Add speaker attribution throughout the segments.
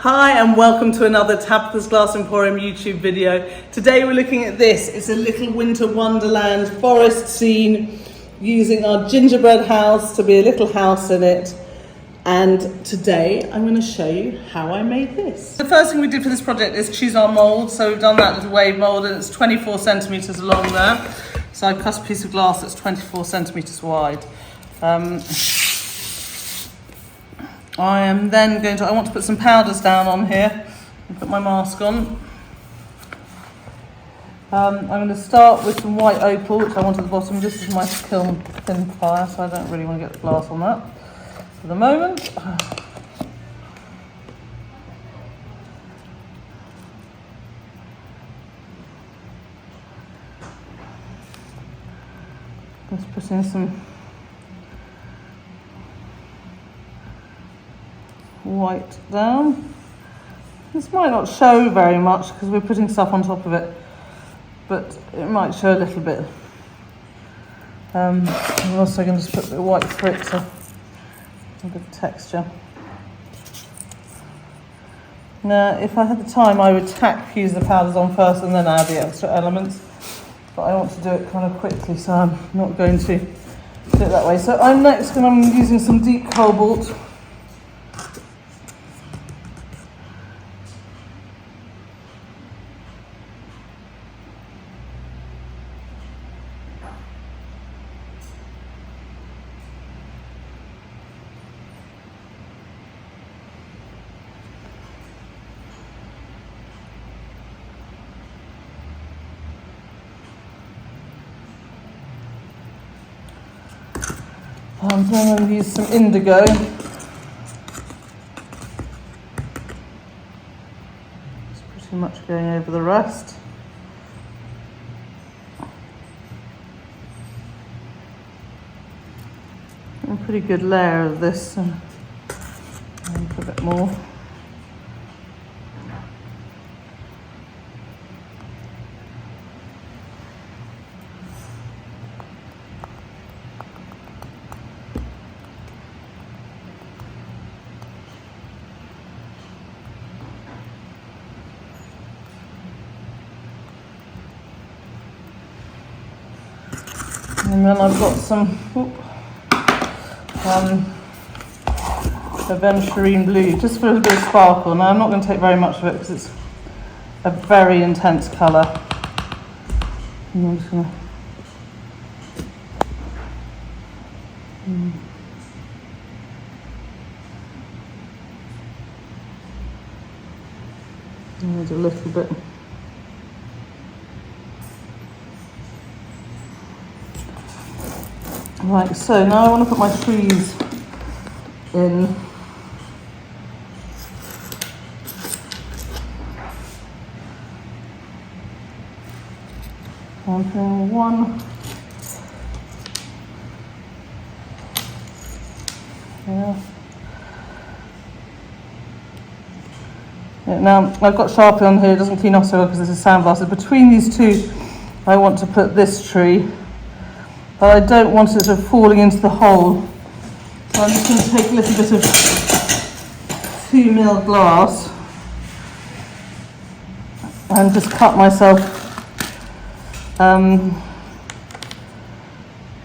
Speaker 1: Hi and welcome to another Tabitha's Glass Emporium YouTube video. Today we're looking at this. It's a little winter wonderland forest scene using our gingerbread house to be a little house in it. And today I'm going to show you how I made this. The first thing we did for this project is choose our mould. So we've done that little wave mould and it's 24 centimetres along there. So I cut a piece of glass that's 24 centimetres wide. I want to put some powders down on here and put my mask on. I'm going to start with some white opal, which I want at the bottom. This is my kiln thin fire, so I don't really want to get the glass on that for the moment. Just put in some white down. This might not show very much because we're putting stuff on top of it, but it might show a little bit. I'm also going to put a bit of white for it to a bit of texture. Now, if I had the time, I would fuse the powders on first and then add the extra elements, but I want to do it kind of quickly, so I'm not going to do it that way. So I'm using some deep cobalt. I'm going to use some indigo. It's pretty much going over the rest. A pretty good layer of this, and a bit more. And then I've got some aventurine blue, just for a bit of sparkle. Now I'm not going to take very much of it because it's a very intense colour. And I'm just going to need a little bit. Right, so now I want to put my trees in. I'm putting one. Yeah. Now I've got Sharpie on here, it doesn't clean off so well because this is sandblasted. Between these two, I want to put this tree. But I don't want it sort of falling into the hole. So I'm just going to take a little bit of 2mm glass and just cut myself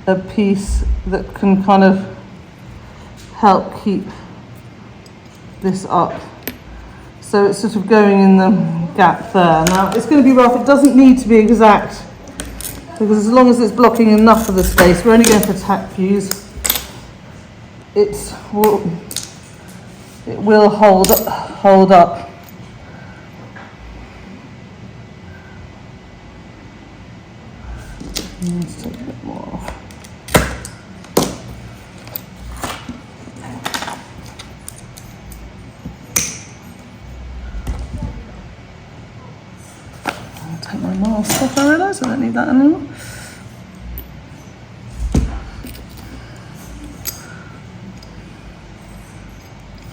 Speaker 1: a piece that can kind of help keep this up. So it's sort of going in the gap there. Now it's going to be rough, it doesn't need to be exact, because as long as it's blocking enough of the space, we're only going for tack fuse. It will hold up. Let's take a bit more off. I'll take my mask off, I realise I don't need that anymore.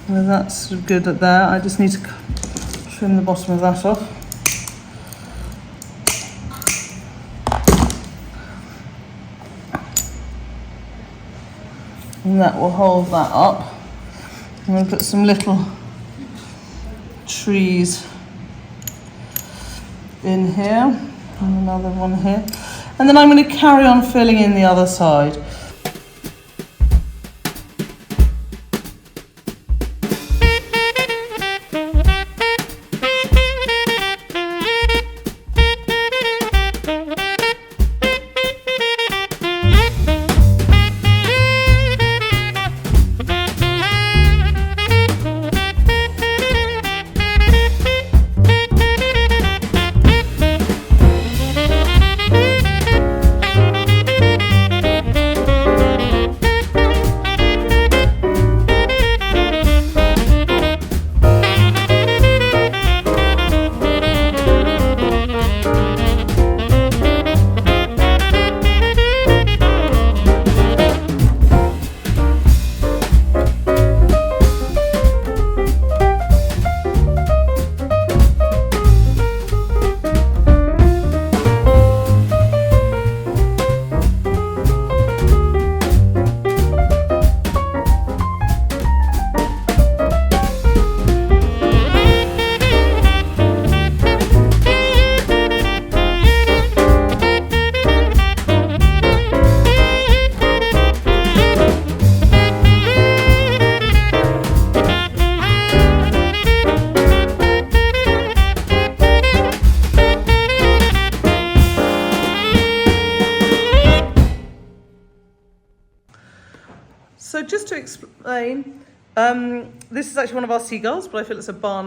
Speaker 1: Well, that's good at there. I just need to trim the bottom of that off. And that will hold that up. I'm going to put some little trees in here, and another one here. And then I'm going to carry on filling in the other side. So just to explain, this is actually one of our seagulls, but I feel it's a barn,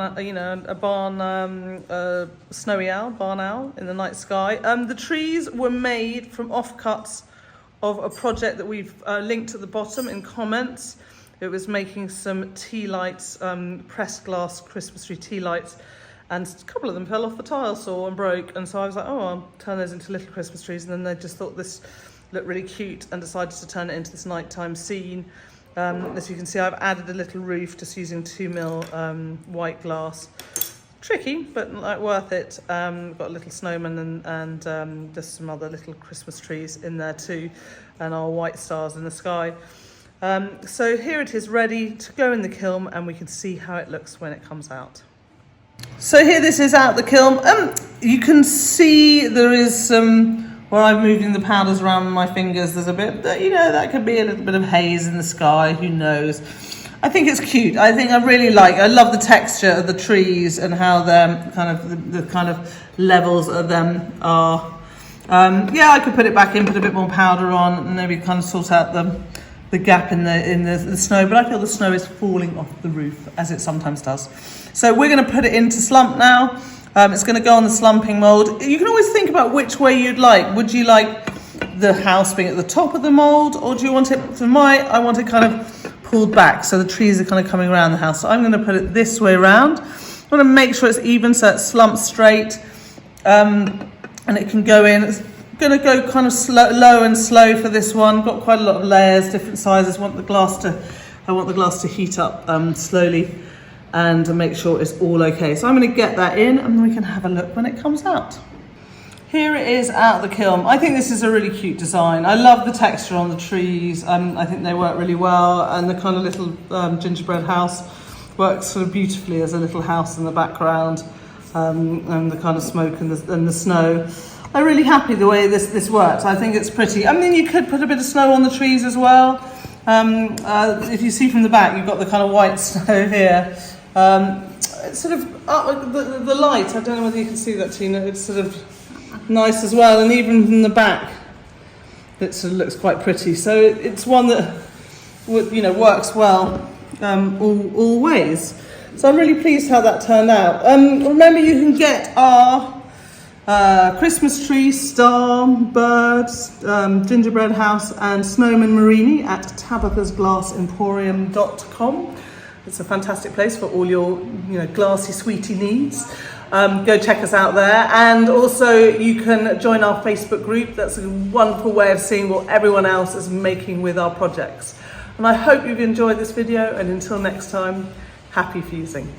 Speaker 1: snowy owl, barn owl in the night sky. The trees were made from offcuts of a project that we've linked at the bottom in comments. It was making some tea lights, pressed glass Christmas tree tea lights, and a couple of them fell off the tile saw and broke. And so I was like, oh, I'll turn those into little Christmas trees. And then they just thought this looked really cute and decided to turn it into this nighttime scene. As you can see, I've added a little roof just using 2mm white glass. Tricky, but like worth it. Got a little snowman and just some other little Christmas trees in there too, and our white stars in the sky. So here it is, ready to go in the kiln, and we can see how it looks when it comes out. So here this is out the kiln. You can see there is some, where I'm moving the powders around with my fingers, there's a bit, that could be a little bit of haze in the sky, who knows. I think it's cute. I love the texture of the trees and how they're the kind of levels of them are. Yeah, I could put it back in, put a bit more powder on, and maybe kind of sort out the gap in the snow, but I feel the snow is falling off the roof, as it sometimes does. So we're going to put it into slump now. It's going to go on the slumping mould. You can always think about which way you'd like. Would you like the house being at the top of the mould, or do you want it, I want it kind of pulled back, so the trees are kind of coming around the house. So I'm going to put it this way around. I want to make sure it's even, so it's slumped straight, and it can go in. It's going to go kind of low and slow for this one. Got quite a lot of layers, different sizes. I want the glass to heat up slowly and make sure it's all okay. So I'm going to get that in, and then we can have a look when it comes out. Here it is out of the kiln. I think this is a really cute design. I love the texture on the trees. I think they work really well, and the kind of little gingerbread house works sort of beautifully as a little house in the background, and the kind of smoke and the snow. I'm really happy the way this works. I think it's pretty. I mean, you could put a bit of snow on the trees as well. If you see from the back, you've got the kind of white snow here. It's sort of the light. I don't know whether you can see that, Tina. It's sort of nice as well, and even from the back, it sort of looks quite pretty. So it's one that works well all ways. So I'm really pleased how that turned out. Remember, you can get our Christmas tree, star, birds, gingerbread house, and snowman Murrine at tabithasglassemporium.com. It's a fantastic place for all your glassy sweetie needs. Go check us out there, and also you can join our Facebook group. That's a wonderful way of seeing what everyone else is making with our projects. And I hope you've enjoyed this video, and until next time, happy fusing.